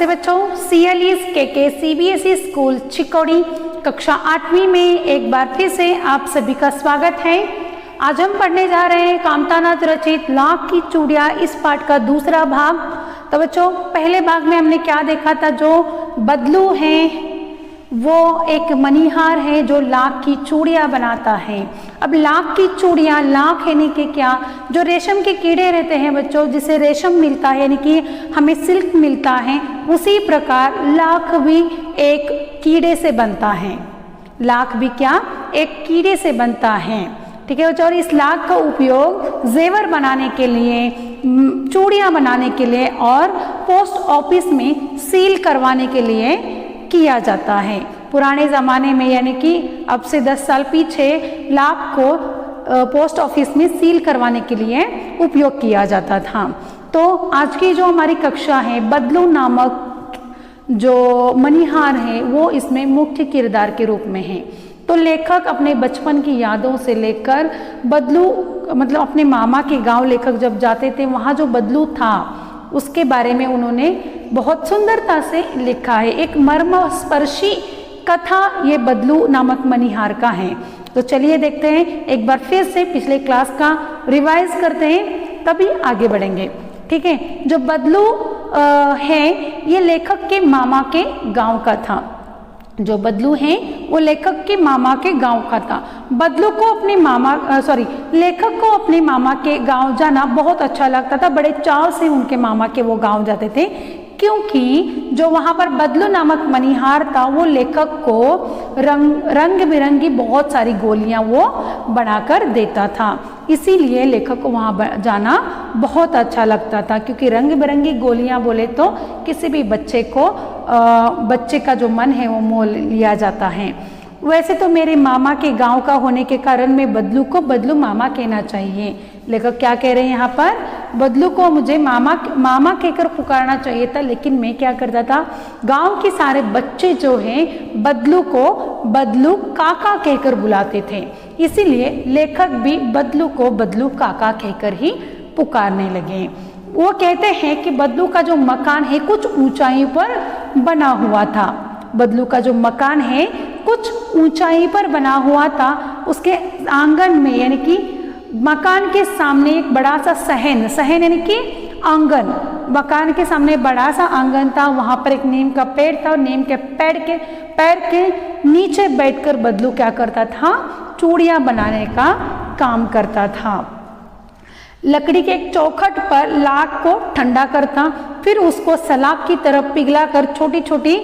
नमस्ते बच्चों, CLE's के CBSE स्कूल चिकोड़ी कक्षा 8वीं में एक बार फिर से आप सभी का स्वागत है। आज हम पढ़ने जा रहे हैं कामतानाथ रचित लाख की चूड़ियाँ इस पाठ का दूसरा भाग। तो बच्चों, पहले भाग में हमने क्या देखा था? जो बदलू है वो एक मणिहार है जो लाख की चूड़ियाँ बनाता है। अब लाख की चूड़ियाँ, लाख यानी कि क्या? जो रेशम के कीड़े रहते हैं बच्चों, जिसे रेशम मिलता है यानी कि हमें सिल्क मिलता है, उसी प्रकार लाख भी एक कीड़े से बनता है। लाख भी क्या? एक कीड़े से बनता है। ठीक है बच्चों, और इस लाख का उपयोग जेवर बनाने के लिए, चूड़ियाँ बनाने के लिए और पोस्ट ऑफिस में सील करवाने के लिए किया जाता है। पुराने ज़माने में यानी कि अब से 10 साल पीछे लाख को पोस्ट ऑफिस में सील करवाने के लिए उपयोग किया जाता था। तो आज की जो हमारी कक्षा है, बदलू नामक जो मणिहार है वो इसमें मुख्य किरदार के रूप में है। तो लेखक अपने बचपन की यादों से लेकर बदलू मतलब अपने मामा के गांव लेखक जब जाते थे, वहाँ जो बदलू था उसके बारे में उन्होंने बहुत सुंदरता से लिखा है। एक मर्मस्पर्शी कथा ये बदलू नामक मणिहार का है। तो चलिए देखते हैं, एक बार फिर से पिछले क्लास का रिवाइज करते हैं, तभी आगे बढ़ेंगे। ठीक है, जो बदलू है ये लेखक के मामा के गांव का था। जो बदलू है वो लेखक के मामा के गांव का था। बदलू को अपने लेखक को अपने मामा के गांव जाना बहुत अच्छा लगता था। बड़े चाव से उनके मामा के वो गांव जाते थे, क्योंकि जो वहाँ पर बदलू नामक मणिहार था वो लेखक को रंग बिरंगी बहुत सारी गोलियाँ वो बनाकर देता था। इसीलिए लेखक को वहाँ जाना बहुत अच्छा लगता था, क्योंकि रंग बिरंगी गोलियाँ बोले तो किसी भी बच्चे का जो मन है वो मोह लिया जाता है। वैसे तो मेरे मामा के गांव का होने के कारण मैं बदलू को बदलू मामा कहना चाहिए। लेखक क्या कह रहे हैं यहाँ पर? बदलू को मुझे मामा कहकर पुकारना चाहिए था, लेकिन मैं क्या करता था? गांव के सारे बच्चे जो हैं बदलू को बदलू काका कहकर बुलाते थे। इसीलिए लेखक भी बदलू को बदलू काका कहकर ही पुकारने लगे। वो कहते हैं कि बदलू का जो मकान है कुछ ऊंचाई पर बना हुआ था। बदलू का जो मकान है कुछ ऊंचाई पर बना हुआ था। उसके आंगन में यानी कि मकान के सामने एक बड़ा सा सहन यानी कि आंगन, मकान के सामने बड़ा सा आंगन था। वहां पर एक नीम का पेड़ था और नीम के पेड़ के नीचे बैठकर बदलू क्या करता था? चूड़ियाँ बनाने का काम करता था। लकड़ी के एक चौखट पर लाख को ठंडा करता, फिर उसको सलाख की तरफ पिघलाकर छोटी छोटी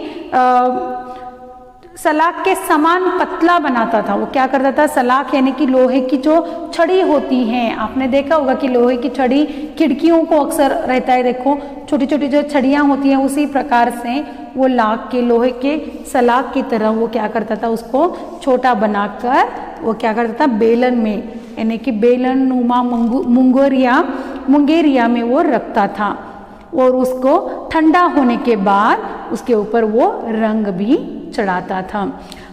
सलाख के समान पतला बनाता था। वो क्या करता था? सलाख यानी कि लोहे की जो छड़ी होती है, आपने देखा होगा कि लोहे की छड़ी खिड़कियों को अक्सर रहता है। देखो छोटी छोटी जो छड़ियाँ होती हैं, उसी प्रकार से वो लाख के लोहे के सलाख की तरह वो क्या करता था? उसको छोटा बनाकर वो क्या करता था? बेलन में यानी कि बेलन नुमा मुंगेरिया में वो रखता था, और उसको ठंडा होने के बाद उसके ऊपर वो रंग भी चढ़ाता था।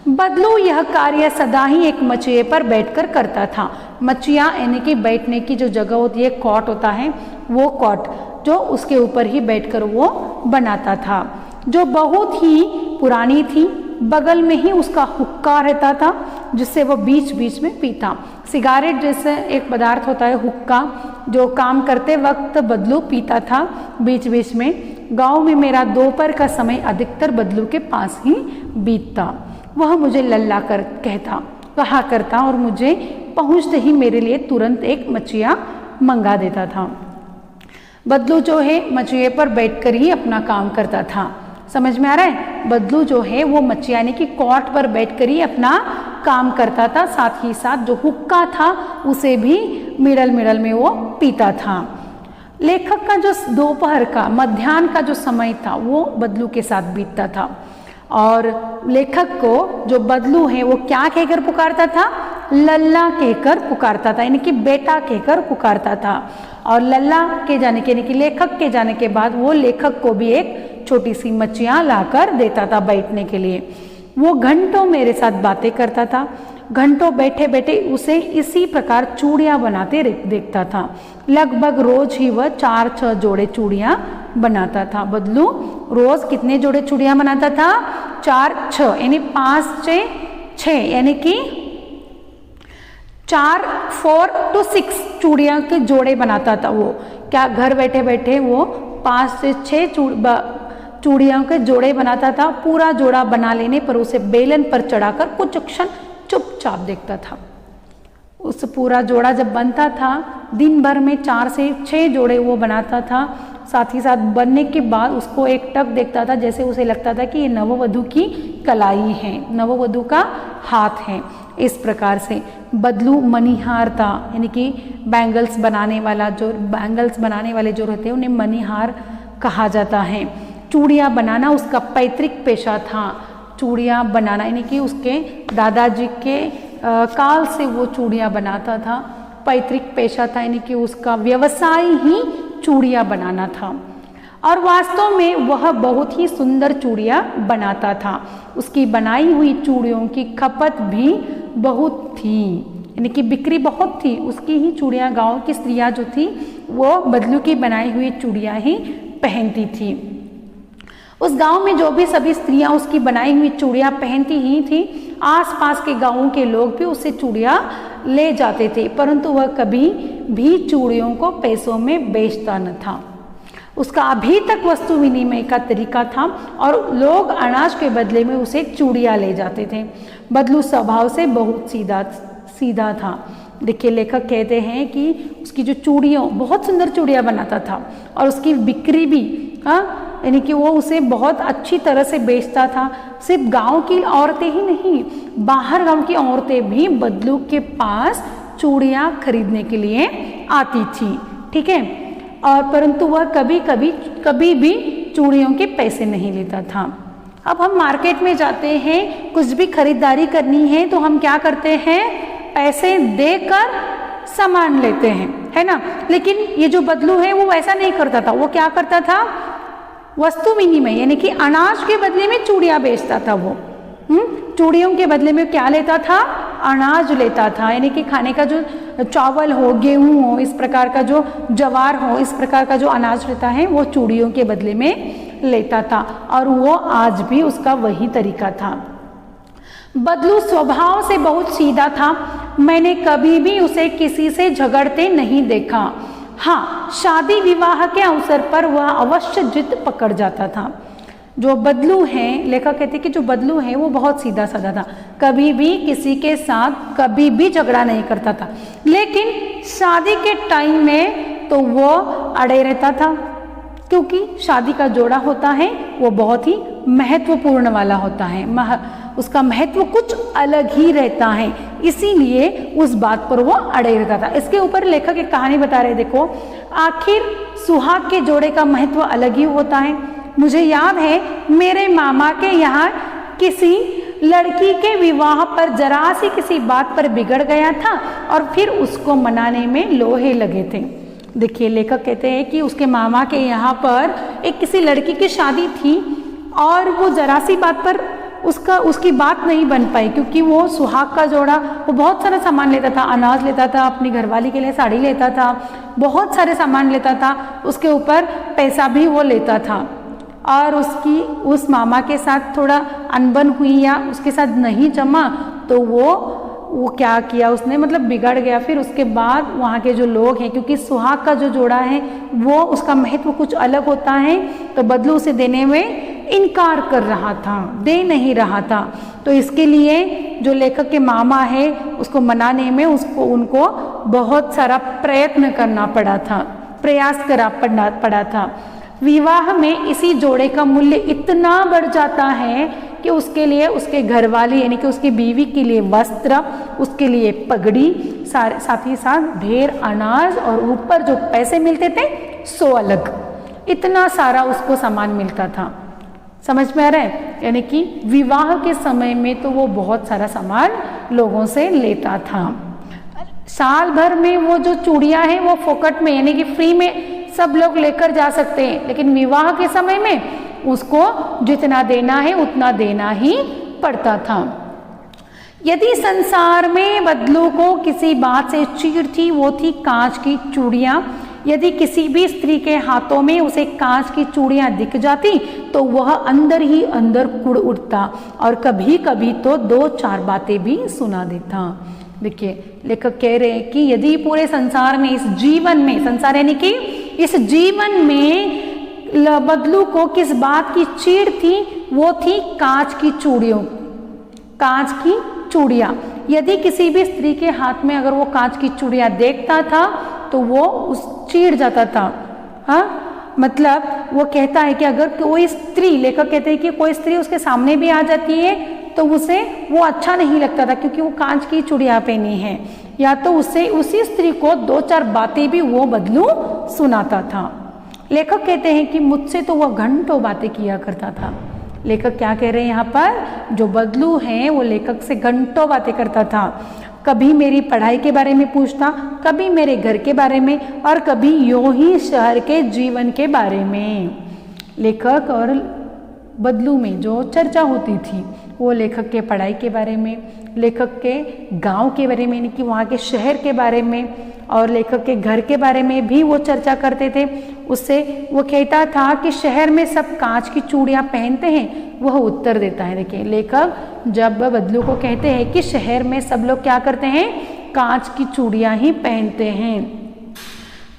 बदलू यह कार्य सदा ही एक मचिए पर बैठकर करता था। मचिया यानी कि बैठने की जो जगह होती है, कॉट होता है, वो कॉट जो उसके ऊपर ही बैठकर वो बनाता था, जो बहुत ही पुरानी थी। बगल में ही उसका हुक्का रहता था, जिससे वो बीच बीच में पीता। सिगारेट जैसे एक पदार्थ होता है हुक्का, जो काम करते वक्त बदलू पीता था बीच बीच में। गांव में मेरा दोपहर का समय अधिकतर बदलू के पास ही बीतता। वह मुझे लल्ला कर कहा करता और मुझे पहुंचते ही मेरे लिए तुरंत एक मचिया मंगा देता था। बदलू जो है मचिए पर बैठकर ही अपना काम करता था। समझ में आ रहा है? बदलू जो है वो मचिया यानी कि कॉट पर बैठकर ही अपना काम करता था, साथ ही साथ जो हुक्का था उसे भी मिडल में वो पीता था। लेखक का जो दोपहर का मध्याह्न का जो समय था वो बदलू के साथ बीतता था, और लेखक को जो बदलू है वो क्या कहकर पुकारता था? लल्ला कहकर पुकारता था, यानी कि बेटा कहकर पुकारता था। और लल्ला के जाने के यानी कि लेखक के जाने के बाद वो लेखक को भी एक छोटी सी मचिया लाकर देता था बैठने के लिए। वो घंटों मेरे साथ बातें करता था। घंटों बैठे बैठे उसे इसी प्रकार चूड़ियाँ बनाते देखता था। लगभग रोज ही वह 4-6 जोड़े चूड़ियाँ बनाता था। बदलू रोज कितने जोड़े चूड़ियाँ बनाता था? 4 6 यानी 5 6 यानी कि 4 to 6 चूड़ियाँ के जोड़े बनाता था वो। क्या घर बैठे बैठे वो 5 से 6 चूड़ियों के जोड़े बनाता था। पूरा जोड़ा बना लेने पर उसे बेलन पर चढ़ाकर कुछ क्षण चुपचाप देखता था। उस पूरा जोड़ा जब बनता था, दिन भर में 4 से 6 जोड़े वो बनाता था। साथ ही साथ बनने के बाद उसको एक टक देखता था, जैसे उसे लगता था कि ये नववधू की कलाई है, नववधू का हाथ है। इस प्रकार से बदलू मणिहार था, यानी कि बैंगल्स बनाने वाले जो रहते हैं उन्हें मणिहार कहा जाता है। चूड़ियाँ बनाना उसका पैतृक पेशा था। चूड़ियाँ बनाना यानी कि उसके दादाजी के काल से वो चूड़ियाँ बनाता था। पैतृक पेशा था यानी कि उसका व्यवसाय ही चूड़ियाँ बनाना था। और वास्तव में वह बहुत ही सुंदर चूड़ियाँ बनाता था। उसकी बनाई हुई चूड़ियों की खपत भी बहुत थी, यानी कि बिक्री बहुत थी। उसकी ही चूड़ियाँ गांव की स्त्रियाँ जो थी वो बदलू की बनाई हुई चूड़ियाँ ही पहनती थी। उस गांव में जो भी सभी स्त्रियां उसकी बनाई हुई चूड़ियाँ पहनती ही थी, आसपास के गांवों के लोग भी उससे चूड़ियाँ ले जाते थे, परंतु वह कभी भी चूड़ियों को पैसों में बेचता न था। उसका अभी तक वस्तु विनिमय का तरीका था और लोग अनाज के बदले में उसे चूड़ियाँ ले जाते थे। बदलू स्वभाव से बहुत सीधा था। देखिए, लेखक कहते हैं कि उसकी जो चूड़ियों, बहुत सुंदर चूड़ियाँ बनाता था और उसकी बिक्री भी, यानी कि वो उसे बहुत अच्छी तरह से बेचता था। सिर्फ गांव की औरतें ही नहीं, बाहर गांव की औरतें भी बदलू के पास चूड़ियाँ खरीदने के लिए आती थी। ठीक है, और परंतु वह कभी भी चूड़ियों के पैसे नहीं लेता था। अब हम मार्केट में जाते हैं, कुछ भी खरीदारी करनी है तो हम क्या करते हैं? पैसे देकर सामान लेते हैं, है ना। लेकिन ये जो बदलू है वो ऐसा नहीं करता था। वो क्या करता था? वस्तु विनिमय, यानी कि अनाज के बदले में चूड़ियाँ बेचता था वो। चूड़ियों के बदले में क्या लेता था? अनाज लेता था, यानी कि खाने का जो चावल हो, गेहूं हो, इस प्रकार का जो ज्वार हो, इस प्रकार का जो अनाज रहता है वो चूड़ियों के बदले में लेता था। और वो आज भी उसका वही तरीका था। बदलू स्वभाव से बहुत सीधा था। मैंने कभी भी उसे किसी से झगड़ते नहीं देखा। हाँ, शादी विवाह के अवसर पर वह अवश्य जिद पकड़ जाता था। जो बदलू है, लेखक कहते कि जो बदलू है वो बहुत सीधा साधा था, कभी भी किसी के साथ कभी भी झगड़ा नहीं करता था। लेकिन शादी के टाइम में तो वो अड़े रहता था, क्योंकि शादी का जोड़ा होता है वो बहुत ही महत्वपूर्ण वाला होता है। उसका महत्व कुछ अलग ही रहता है, इसीलिए उस बात पर वो अड़े रहता था। इसके ऊपर लेखक एक कहानी बता रहे। देखो, आखिर सुहाग के जोड़े का महत्व अलग ही होता है। मुझे याद है मेरे मामा के यहाँ किसी लड़की के विवाह पर जरा सी किसी बात पर बिगड़ गया था और फिर उसको मनाने में लोहे लगे थे। देखिए, लेखक कहते हैं कि उसके मामा के यहाँ पर एक किसी लड़की की शादी थी और वो जरा सी बात पर उसकी बात नहीं बन पाई, क्योंकि वो सुहाग का जोड़ा, वो बहुत सारा सामान लेता था, अनाज लेता था, अपनी घरवाली के लिए साड़ी लेता था, बहुत सारे सामान लेता था, उसके ऊपर पैसा भी वो लेता था। और उस मामा के साथ थोड़ा अनबन हुई या उसके साथ नहीं जमा तो वो क्या किया उसने, मतलब बिगड़ गया। फिर उसके बाद वहाँ के जो लोग हैं, क्योंकि सुहाग का जो जोड़ा है वो उसका महत्व कुछ अलग होता है, तो बदलू उसे देने में इनकार कर रहा था, दे नहीं रहा था। तो इसके लिए जो लेखक के मामा है उसको मनाने में उनको बहुत सारा प्रयत्न करना पड़ा था, प्रयास करना पड़ा था। विवाह में इसी जोड़े का मूल्य इतना बढ़ जाता है कि उसके लिए उसके घरवाली यानी कि उसकी बीवी के लिए वस्त्र, उसके लिए पगड़ी, साथ ही साथ ढेर अनाज और ऊपर जो पैसे मिलते थे सो अलग, इतना सारा उसको सामान मिलता था। समझ में आ रहा है? यानी कि विवाह के समय में तो वो बहुत सारा सामान लोगों से लेता था। साल भर में वो जो चूड़ियाँ हैं वो फोकट में यानी कि फ्री में सब लोग लेकर जा सकते हैं, लेकिन विवाह के समय में उसको जितना देना है उतना देना ही पड़ता था। यदि संसार में बदलू को किसी बात से चीड़ थी वो थी कांच की चूड़ियाँ। यदि किसी भी स्त्री के हाथों में उसे कांच की चूड़ियां दिख जाती तो वह अंदर ही अंदर कुड़ उठता और कभी कभी तो 2-4 बातें भी सुना देता। देखिए लेखक कह रहे हैं कि यदि पूरे संसार में, इस जीवन में, संसार यानी कि इस जीवन में बदलू को किस बात की चीड़ थी, वो थी कांच की चूड़ियों, कांच की चूड़ियां। यदि किसी भी स्त्री के हाथ में अगर वो कांच की चूड़ियां देखता था तो वो उस चीड़ जाता था। हाँ, मतलब वो कहता है कि अगर कोई स्त्री, लेखक कहते हैं कि कोई स्त्री उसके सामने भी आ जाती है तो उसे वो अच्छा नहीं लगता था क्योंकि वो कांच की चूड़ियां पहनी है, या तो उसे उसी स्त्री को 2-4 बातें भी वो बदलू सुनाता था। लेखक कहते हैं कि मुझसे तो वह घंटों बातें किया करता था। लेखक क्या कह रहे हैं यहाँ पर, जो बदलू हैं वो लेखक से घंटों बातें करता था। कभी मेरी पढ़ाई के बारे में पूछता, कभी मेरे घर के बारे में, और कभी यूं ही शहर के जीवन के बारे में। लेखक और बदलू में जो चर्चा होती थी वो लेखक के पढ़ाई के बारे में, लेखक के गांव के बारे में, यानी कि वहाँ के शहर के बारे में, और लेखक के घर के बारे में भी वो चर्चा करते थे। उससे वो कहता था कि शहर में सब कांच की चूड़ियाँ पहनते हैं, वह उत्तर देता है। देखिए लेखक जब बदलू को कहते हैं कि शहर में सब लोग क्या करते हैं, कांच की चूड़ियाँ ही पहनते हैं,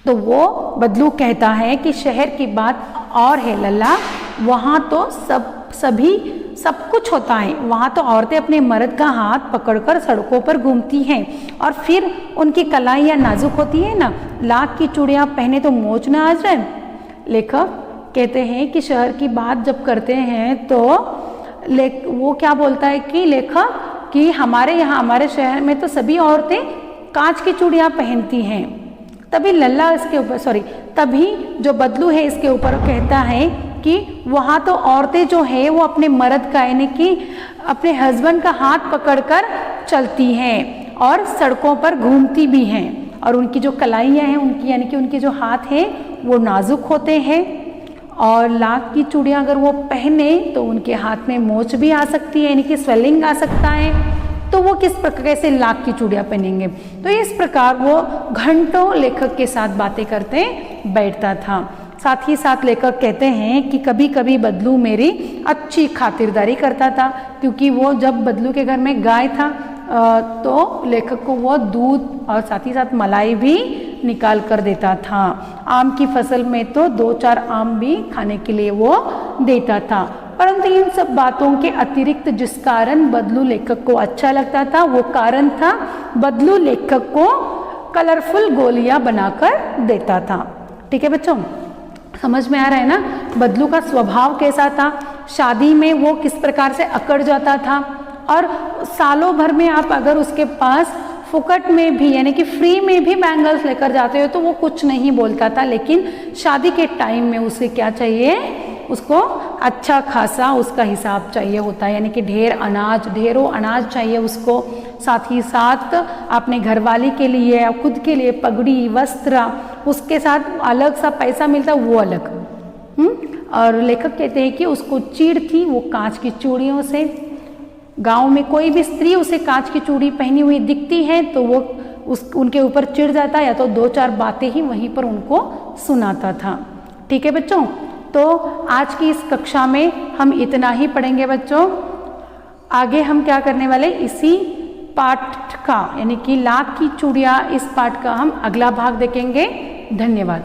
तो वो बदलू कहता है कि शहर की बात और है लल्ला, वहाँ तो सब कुछ होता है। वहाँ तो औरतें अपने मर्द का हाथ पकड़कर सड़कों पर घूमती हैं और फिर उनकी कलाइयाँ नाजुक होती है ना, लाख की चूड़ियाँ पहने तो मोच ना आ जाए। लेखक कहते हैं कि शहर की बात जब करते हैं तो वो क्या बोलता है कि लेखक कि हमारे यहाँ, हमारे शहर में तो सभी औरतें कांच की चूड़ियाँ पहनती हैं। तभी लल्ला इसके ऊपर तभी जो बदलू है इसके ऊपर कहता है कि वहाँ तो औरतें जो है वो अपने मर्द का, यानी कि अपने हस्बैंड का हाथ पकड़कर चलती हैं और सड़कों पर घूमती भी हैं, और उनकी जो कलाइयाँ हैं उनकी, यानी कि उनके जो हाथ हैं वो नाजुक होते हैं, और लाख की चूड़ियाँ अगर वो पहने तो उनके हाथ में मोच भी आ सकती है, यानी कि स्वेलिंग आ सकता है, तो वो किस प्रकार कैसे लाख की चूड़ियाँ पहनेंगे। तो इस प्रकार वो घंटों लेखक के साथ बातें करते बैठता था। साथ ही साथ लेखक कहते हैं कि कभी कभी बदलू मेरी अच्छी खातिरदारी करता था, क्योंकि वो जब बदलू के घर में गाय था तो लेखक को वो दूध और साथ ही साथ मलाई भी निकाल कर देता था। आम की फसल में तो 2-4 आम भी खाने के लिए वो देता था। परंतु इन सब बातों के अतिरिक्त जिस कारण बदलू लेखक को अच्छा लगता था, वो कारण था बदलू लेखक को कलरफुल गोलियां बनाकर देता था। ठीक है बच्चों, समझ में आ रहा है ना बदलू का स्वभाव कैसा था, शादी में वो किस प्रकार से अकड़ जाता था, और सालों भर में आप अगर उसके पास फुकट में भी, यानी कि फ्री में भी बैंगल्स लेकर जाते हो तो वो कुछ नहीं बोलता था, लेकिन शादी के टाइम में उसे क्या चाहिए, उसको अच्छा खासा उसका हिसाब चाहिए होता है, यानी कि ढेरों अनाज चाहिए उसको। साथ ही साथ अपने घरवाली के लिए या खुद के लिए पगड़ी, वस्त्र, उसके साथ अलग सा पैसा मिलता वो अलग। और लेखक कहते हैं कि उसको चीड़ थी वो कांच की चूड़ियों से। गांव में कोई भी स्त्री उसे कांच की चूड़ी पहनी हुई दिखती है तो वो उनके ऊपर चिढ़ जाता, या तो 2-4 बातें ही वहीं पर उनको सुनाता था। ठीक है बच्चों, तो आज की इस कक्षा में हम इतना ही पढ़ेंगे बच्चों। आगे हम क्या करने वाले, इसी पाठ का, यानी कि लाख की चूड़ियाँ, इस पाठ का हम अगला भाग देखेंगे। धन्यवाद।